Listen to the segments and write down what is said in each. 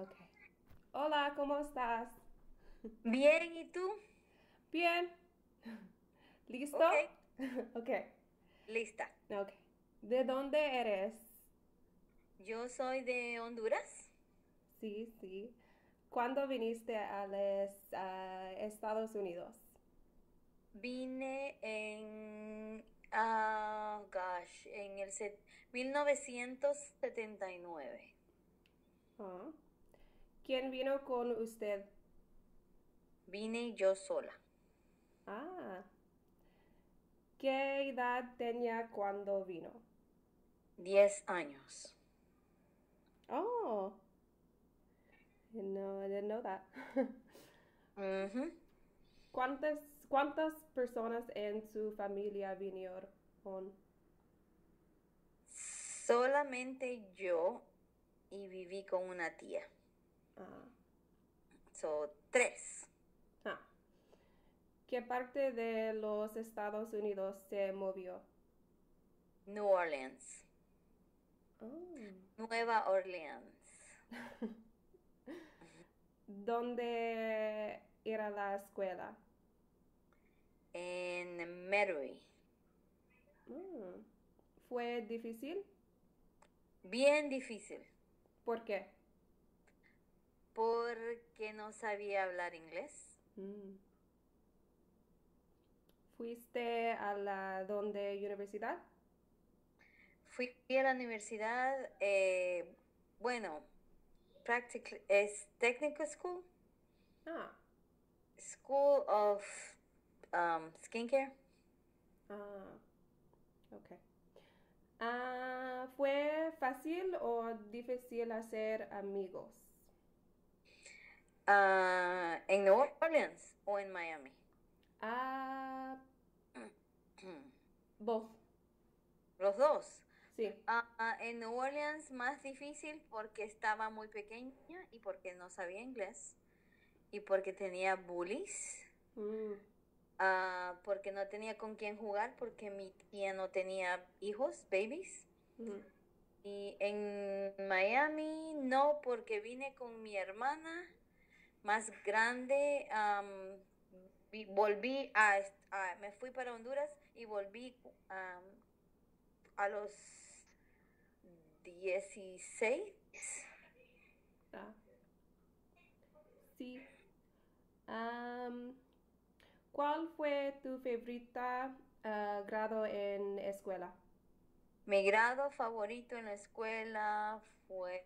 Ok. Hola, ¿cómo estás? Bien, ¿y tú? Bien. ¿Listo? Ok, Ok. lista. Ok. ¿De dónde eres? Yo soy de Honduras. Sí, sí. ¿Cuándo viniste a Estados Unidos? Vine en el 1979. Ah. ¿Quién vino con usted? Vine yo sola, Ah. ¿Qué edad tenía cuando vino? 10 años. Oh, no, I didn't know that. Ujú. ¿Cuántas, cuántas personas en su familia vinieron? Solamente yo y viví con una tía. Ah. So, tres. Ah. ¿Qué parte de los Estados Unidos se movió? New Orleans. Oh. Nueva Orleans. ¿Dónde era la escuela? En Metairie. Mm. ¿Fue difícil? Bien difícil. ¿Por qué? Porque no sabía hablar inglés. Mm. ¿Fuiste a la donde universidad? Fui a la universidad, bueno, es Technical School, Ah, School of Skincare. ah, ok. ¿Fue fácil o difícil hacer amigos? En New Orleans o en Miami. Ah, both. Los dos. Sí. En New Orleans más difícil porque estaba muy pequeña y porque no sabía inglés y porque tenía bullies. Mm, Porque no tenía con quién jugar, porque mi tía no tenía hijos, babies. mm, Y en Miami no, porque vine con mi hermana más grande. Volví me fui para Honduras y volví a los 16. ah, sí. Am, ¿Cuál fue tu favorita grado en escuela? Mi grado favorito en la escuela fue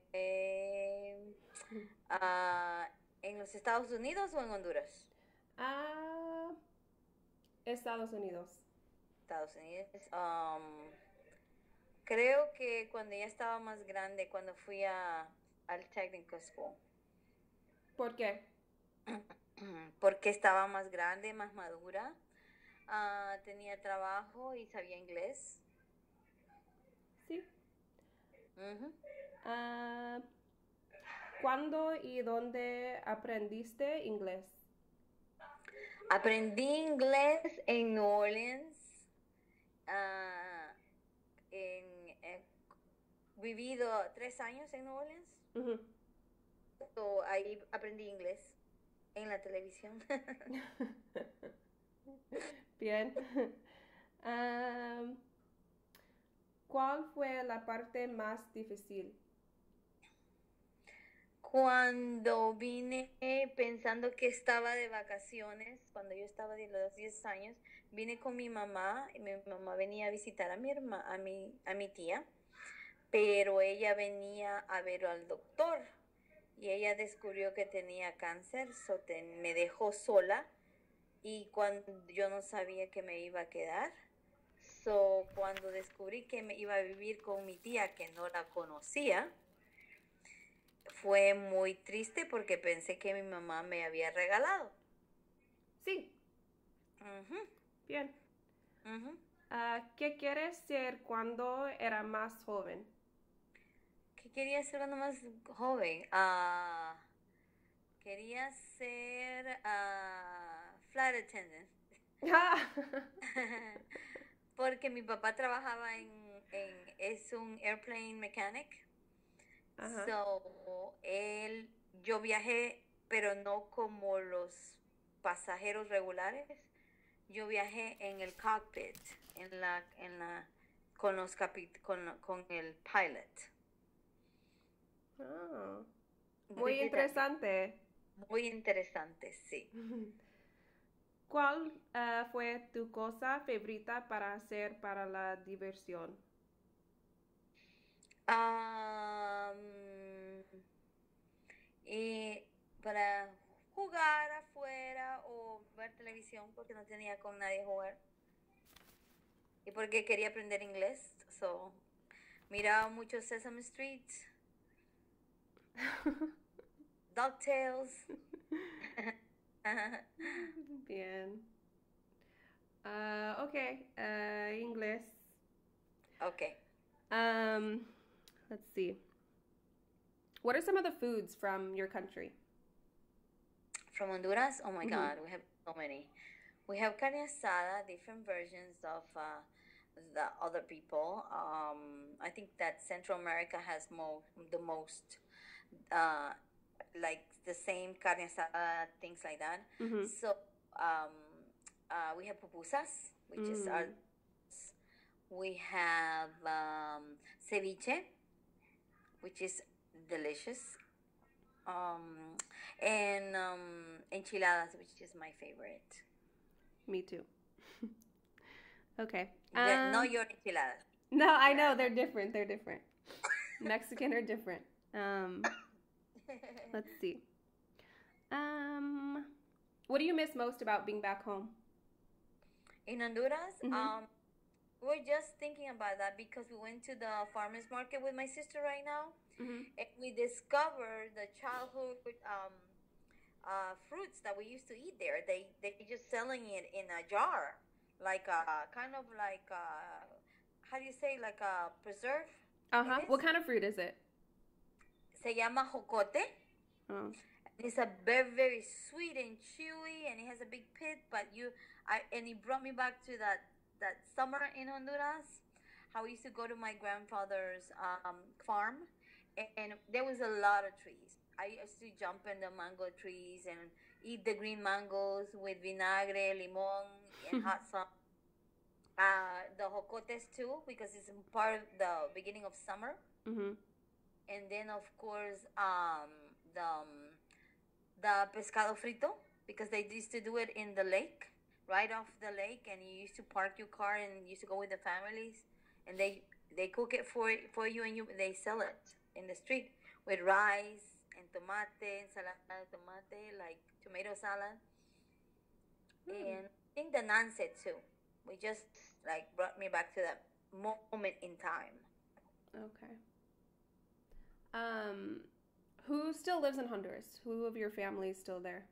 ah, en los Estados Unidos o en Honduras. Ah, Estados Unidos. Estados Unidos. Creo que cuando ya estaba más grande, cuando fui al Technical School, ¿Por qué? porque estaba más grande, más madura, tenía trabajo y sabía inglés. Sí. Ujú. Ah, ¿Cuándo y dónde aprendiste inglés? Aprendí inglés en New Orleans, ah, he vivido 3 años en New Orleans, Ujú. so ahí aprendí inglés en la televisión. Bien. Am, ¿Cuál fue la parte más difícil? Cuando vine pensando que estaba de vacaciones, cuando yo estaba de los 10 años, vine con mi mamá y mi mamá venía a visitar a mi a mi tía, pero ella venía a ver al doctor y ella descubrió que tenía cáncer, me dejó sola y cuando yo no sabía que me iba a quedar, cuando descubrí que me iba a vivir con mi tía que no la conocía, fue muy triste porque pensé que mi mamá me había regalado. Sí, Ujú, bien. ujú. ¿Qué quieres ser cuando era más joven? ¿Qué quería ser cuando más joven? Quería ser flight attendant. Porque mi papá trabajaba es un airplane mechanic. Ajá. So, él yo viajé, pero no como los pasajeros regulares. Yo viajé en el cockpit, con con el pilot. Oh, muy Visita interesante. muy interesante, sí. ¿Cuál fue tu cosa favorita para hacer para la diversión? Am, y para jugar afuera o ver televisión porque no tenía con nadie jugar y porque quería aprender inglés, so miraba mucho Sesame Street, DuckTales. Bien. Okay, inglés. Okay. Let's see. What are some of the foods from your country? From Honduras, oh my Mhm. God, we have so many. We have carne asada, different versions of the other people. I think that Central America has the most, uh, like the same carne asada, things like that. Mhm. So um, we have pupusas, which is our. We have ceviche, which is delicious. And enchiladas, which is my favorite. Me too. Okay. No, your enchiladas. No, I know they're different. They're different. Mexican are different. Let's see. What do you miss most about being back home? In Honduras, Mhm. we're just thinking about that because we went to the farmers market with my sister right now, Mhm. and we discovered the childhood fruits that we used to eat there. They just selling it in a jar, like kind of like how do you say, like a preserve? It is. What kind of fruit is it? Se llama jocote. Oh. It's a very sweet and chewy, and it has a big pit. But and it brought me back to that summer in Honduras. How we used to go to my grandfather's farm, and there was a lot of trees. I used to jump in the mango trees and eat the green mangoes with vinagre, limon, and hot sauce. The jocotes too, because it's part of the beginning of summer. Mhm. And then of course the pescado frito, because they used to do it in the lake, right off the lake, and you used to park your car and you used to go with the families, and they cook it for you, and they sell it in the street with rice and tomate, ensalada de tomate, like tomato salad. And I think the naan set too. We just like brought me back to that moment in time. Okay. Who still lives in Honduras? Who of your family is still there?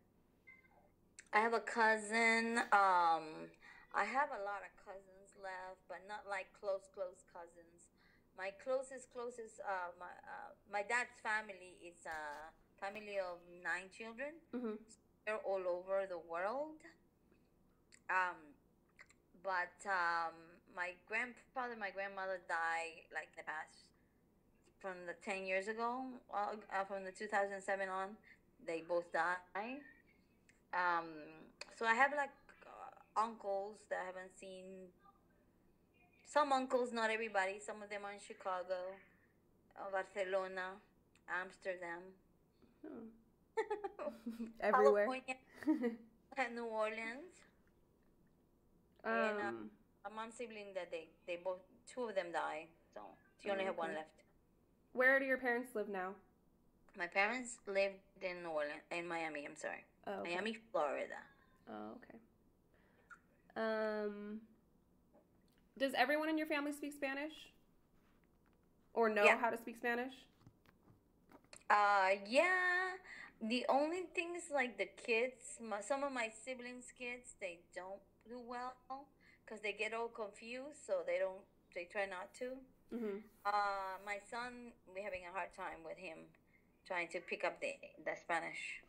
I have a cousin. I have a lot of cousins left, but not like close cousins. My closest, my dad's family is a family of 9 children. Mhm. They're all over the world. Um, but my grandfather, my grandmother died like the past from the 10 years ago. From the 2007 on, they both died. Um, so I have like uncles that I haven't seen. Some uncles, not everybody. Some of them are in Chicago, Barcelona, Amsterdam, Oh. Everywhere. California, and New Orleans. And a mom sibling that they both, two of them die, so she only have one left. Where do your parents live now? My parents lived in New Orleans, in Miami. I'm sorry, Miami, Florida. Oh, okay. Does everyone in your family speak Spanish? Or know how to speak Spanish? Yeah. The only thing is like the kids, some of my siblings' kids, they don't do well because they get all confused, so they try not to. Mm-hmm. My son, we're having a hard time with him trying to pick up the Spanish.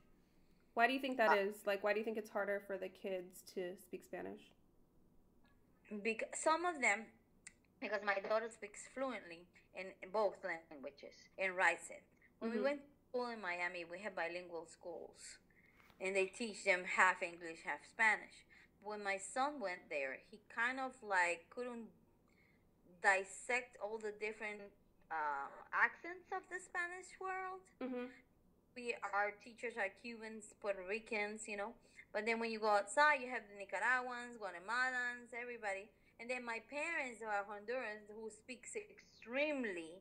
Why do you think that is? Like, why do you think it's harder for the kids to speak Spanish? Because some of them, because my daughter speaks fluently in both languages and writes it. When we went school in Miami, we have bilingual schools, and they teach them half English, half Spanish. When my son went there, he kind of like couldn't dissect all the different accents of the Spanish world. Mm-hmm. Our teachers are Cubans, Puerto Ricans, you know. But then when you go outside, you have the Nicaraguans, Guatemalans, everybody. And then my parents are Hondurans who speaks extremely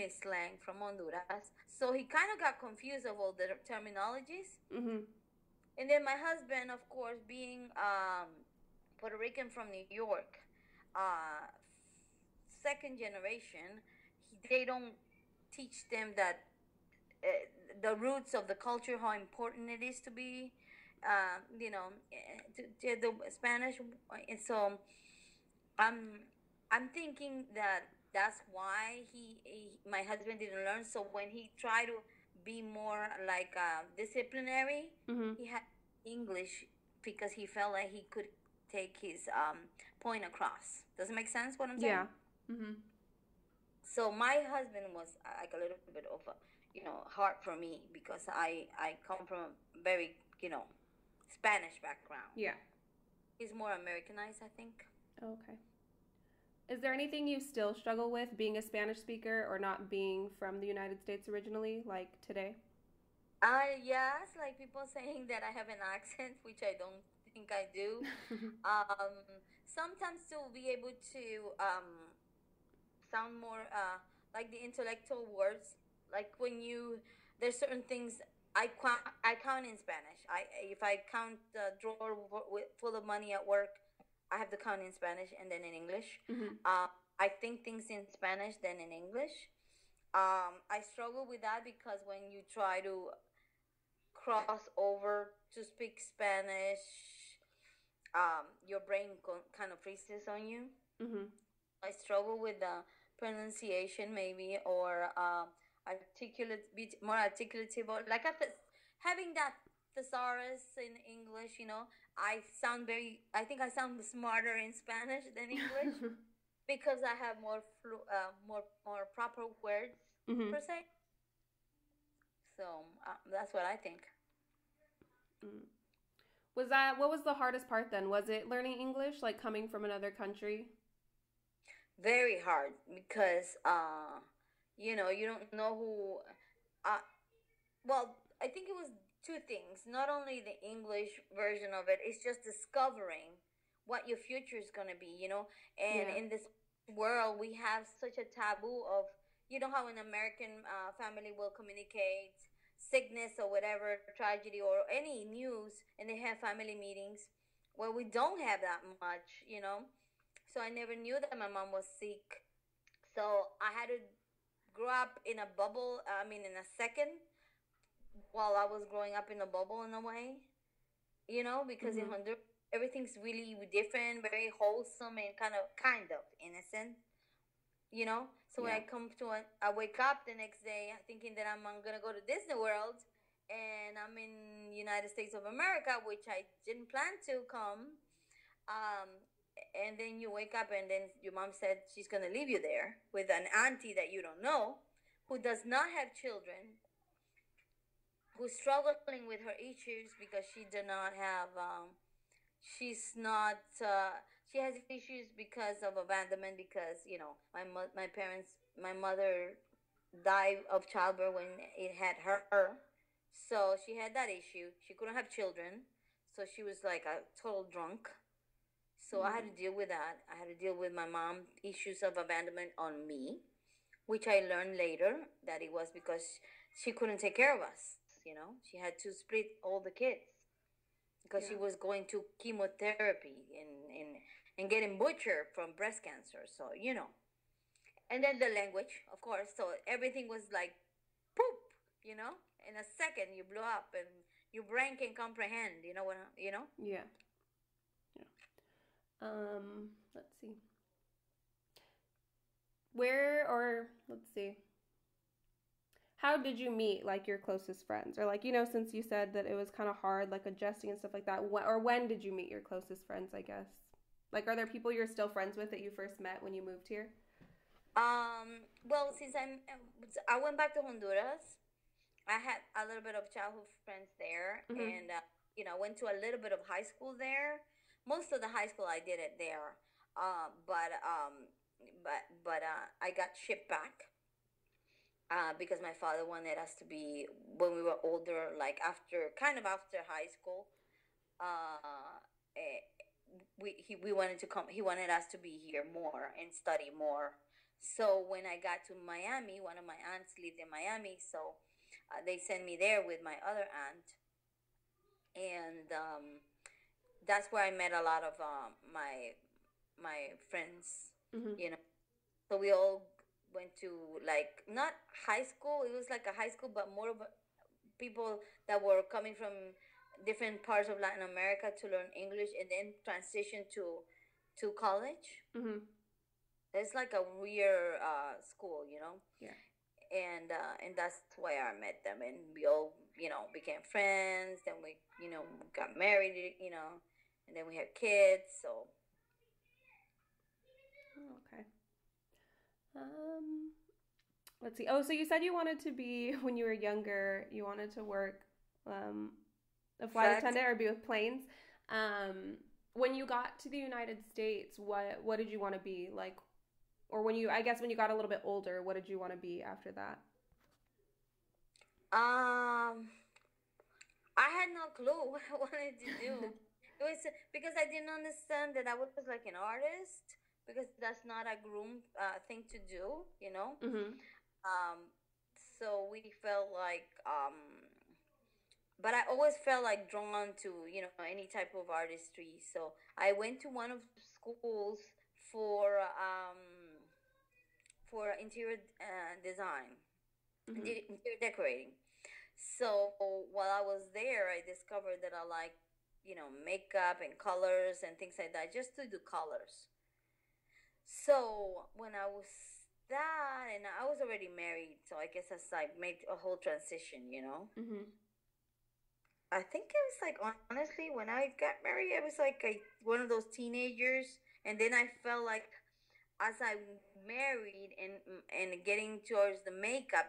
slang from Honduras. So he kind of got confused of all the terminologies. Mm-hmm. And then my husband, of course, being Puerto Rican from New York, uh, second generation, they don't teach them that uh, the roots of the culture, how important it is to be, to the Spanish. And so I'm, I'm thinking that that's why my husband didn't learn. So when he tried to be more like disciplinary, Mm-hmm. he had English because he felt like he could take his point across. Does it make sense what I'm saying? Yeah. Mm-hmm. So my husband was like a little bit of a, hard for me because I come from a very, Spanish background. Yeah. He's more Americanized, I think. Okay. Is there anything you still struggle with being a Spanish speaker or not being from the United States originally, like today? Yes, like people saying that I have an accent, which I don't think I do. Sometimes to be able to sound more like the intellectual words, like when there's certain things I count in Spanish. If I count the drawer full of money at work, I have to count in Spanish and then in English. Mm-hmm. I think things in Spanish than in English. I struggle with that because when you try to cross over to speak Spanish, your brain kind of freezes on you. Mm-hmm. I struggle with the pronunciation, maybe, or articulate, bit more articulative, or like having that thesaurus in English. I think I sound smarter in Spanish than English because I have more proper words Mm-hmm. per se. So that's what I think. Mm. What was the hardest part then? Was it learning English, like coming from another country? Very hard because you don't know who. Uh, well, I think it was two things. Not only the English version of it, it's just discovering what your future is gonna be. And Yeah. in this world, we have such a taboo of how an American family will communicate sickness or whatever tragedy or any news, and they have family meetings. Well, we don't have that much. So I never knew that my mom was sick. So I had to grow up in a bubble. I mean, in a second, while I was growing up in a bubble in a way, because in Mm-hmm. Honduras everything's really different, very wholesome and kind of innocent. So when Yeah. I wake up the next day thinking that I'm gonna go to Disney World, and I'm in United States of America, which I didn't plan to come. Um, and then you wake up, and then your mom said she's gonna leave you there with an auntie that you don't know, who does not have children, who's struggling with her issues because she did not have she's not she has issues because of abandonment, because my mother died of childbirth when it had her, so she had that issue. She couldn't have children, so she was like a total drunk. So I had Mm. to deal with that. I had to deal with my mom issues of abandonment on me, which I learned later that it was because she couldn't take care of us. She had to split all the kids because she Yeah. was going to chemotherapy and getting butchered from breast cancer. So and then the language, of course. So everything was like poop. In a second you blew up and your brain can comprehend. You know what? Yeah. Yeah. Let's see. Let's see. How did you meet like your closest friends? Or like, since you said that it was kind of hard, like adjusting and stuff like that, or when did you meet your closest friends, I guess? Like, are there people you're still friends with that you first met when you moved here? Well, since I went back to Honduras, I had a little bit of childhood friends there, Mm-hmm. and went to a little bit of high school there. Most of the high school I did it there, but I got shipped back because my father wanted us to be when we were older, like after high school. Uh, eh, we wanted to come. He wanted us to be here more and study more. So when I got to Miami, one of my aunts lived in Miami, so they sent me there with my other aunt, and that's where I met a lot of my friends. Mm-hmm. You know, so we all went to like not high school. It was like a high school, but more of people that were coming from different parts of Latin America to learn English and then transition to college. Mm-hmm. It's like a weird school, Yeah. and that's where I met them, and we all became friends. Then we got married, and then we had kids. So Oh, okay. Um, let's see. Oh, so you said you wanted to be when you were younger. You wanted to work, um, a flight flight. attendant or be with planes. Um, when you got to the United States, what did you want to be like? Or I guess when you got a little bit older, what did you want to be after that? Um, I had no clue what I wanted to do. It was because I didn't understand that I was like an artist because that's not a groom thing to do. Mm-hmm. Um, so we felt like, but I always felt like drawn to any type of artistry. So I went to one of the schools for um, for interior design, Mm-hmm. interior decorating. So while I was there, I discovered that I like, makeup and colors and things like that, just to do colors. So when I was that, and I was already married, so I guess that's like made a whole transition. Mm-hmm. I think it was like honestly, when I got married, I was like one of those teenagers, and then I felt like as I married and getting towards the makeup,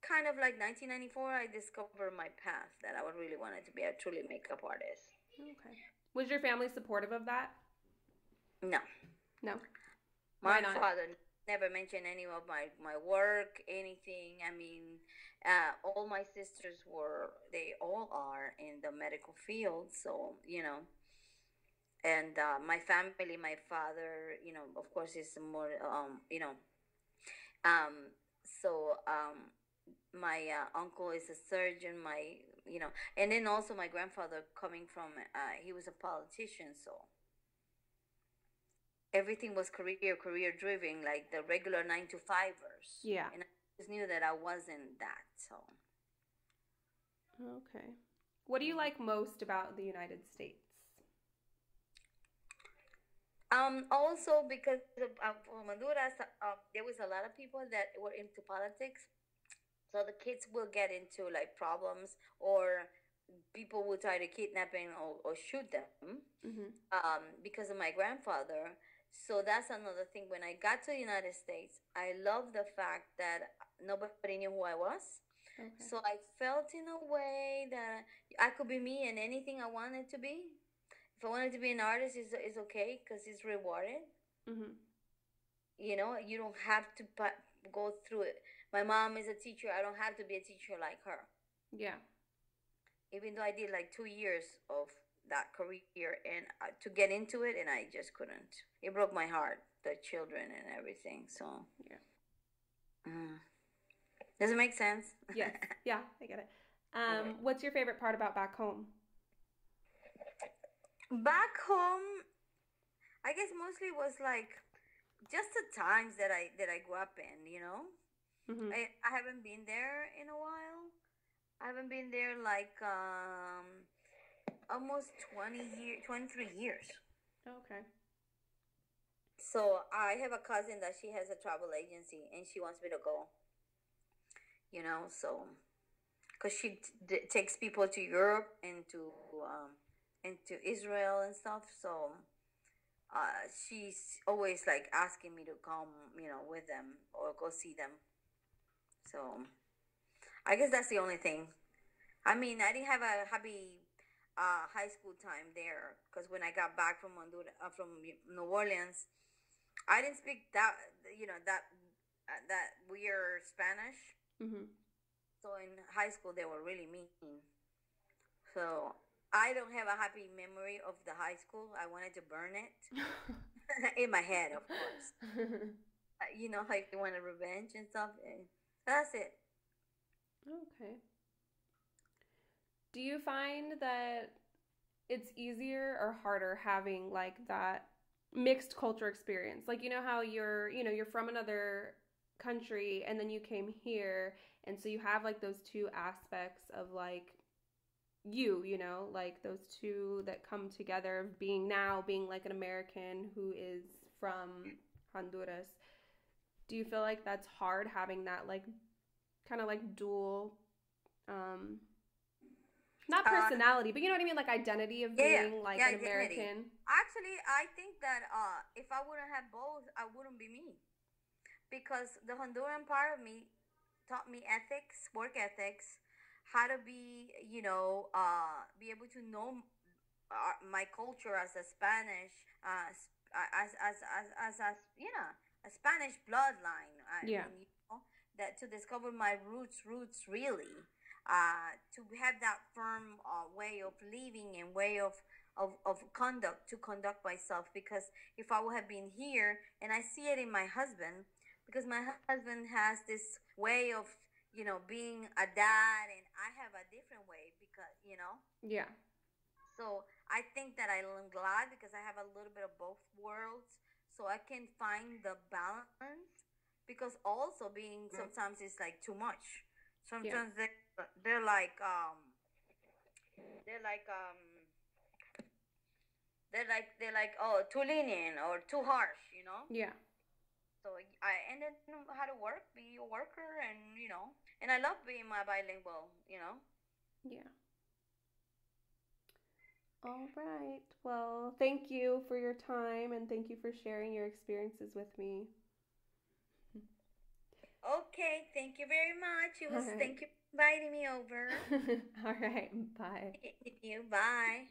kind of like 1994, I discovered my path that I would really wanted to be a truly makeup artist. Okay. Was your family supportive of that? No, No. Why my not? father never mentioned any of my work, anything. I mean, all my sisters they all are in the medical field, so and my family, my father, of course, is more, um, so my uncle is a surgeon, and then also my grandfather coming from, he was a politician, so everything was career driven, like the regular 9 to 5ers, Yeah. and I just knew that I wasn't that. So Okay. What do you like most about the United States? also because of Honduras, there was a lot of people that were into politics, so the kids will get into like problems, or people will try to kidnap them, or shoot them, Mm-hmm. because of my grandfather. So that's another thing. When I got to the United States, I love the fact that nobody knew who I was. Okay. So I felt in a way that I could be me and anything I wanted to be. If I wanted to be an artist, is okay because it's rewarded. Mm-hmm. You don't have to go through it. My mom is a teacher. I don't have to be a teacher like her. Yeah. Even though I did like 2 years of that career, and to get into it, and I just couldn't. It broke my heart, the children and everything. So, Yeah. mm. Does it make sense? Yes. Yeah, I get it. Okay. What's your favorite part about back home? Back home, I guess mostly was like just the times that I grew up in. Mm-hmm. I haven't been there in a while. I haven't been there like almost 20 years, 23 years. Okay. So I have a cousin that she has a travel agency, and she wants me to go. So because she takes people to Europe and to Israel and stuff. So she's always like asking me to come, with them or go see them. So I guess that's the only thing. I mean, I didn't have a happy high school time there because when I got back from Honduras, from New Orleans, I didn't speak that that weird Spanish. Mm-hmm. So in high school, they were really mean. So I don't have a happy memory of the high school. I wanted to burn it in my head, of course. You know, like you wanted revenge and stuff. And that's it. Okay. Do you find that it's easier or harder having like that mixed culture experience? Like you know how you're from another country and then you came here and so you have like those two aspects of like like those two that come together of being like an American who is from Honduras. Do you feel like that's hard having that like kind of like dual um not Uh, personality, but you know what I mean, like identity of yeah, being like yeah, an identity. American. Actually, I think that if I wouldn't have both, I wouldn't be me because the Honduran part of me taught me ethics, work ethics, how to be, be able to know my culture as a Spanish, yeah, a Spanish bloodline. I Yeah. mean, that to discover my roots really, to have that firm way of living and way of conduct to conduct myself. Because if I would have been here, and I see it in my husband, because my husband has this way of being a dad, and I have a different way because Yeah. so I think that I'm glad because I have a little bit of both worlds, so I can find the balance. Because also being sometimes it's like too much. Yeah. Sometimes they're like they're like um they're like, oh, too lenient or too harsh, Yeah. So I and then how to work, be a worker, and and I love being my bilingual. Yeah. All right. Well, thank you for your time and thank you for sharing your experiences with me. Okay, thank you very much. All right. Thank you for inviting me over. All right. Bye. You, bye.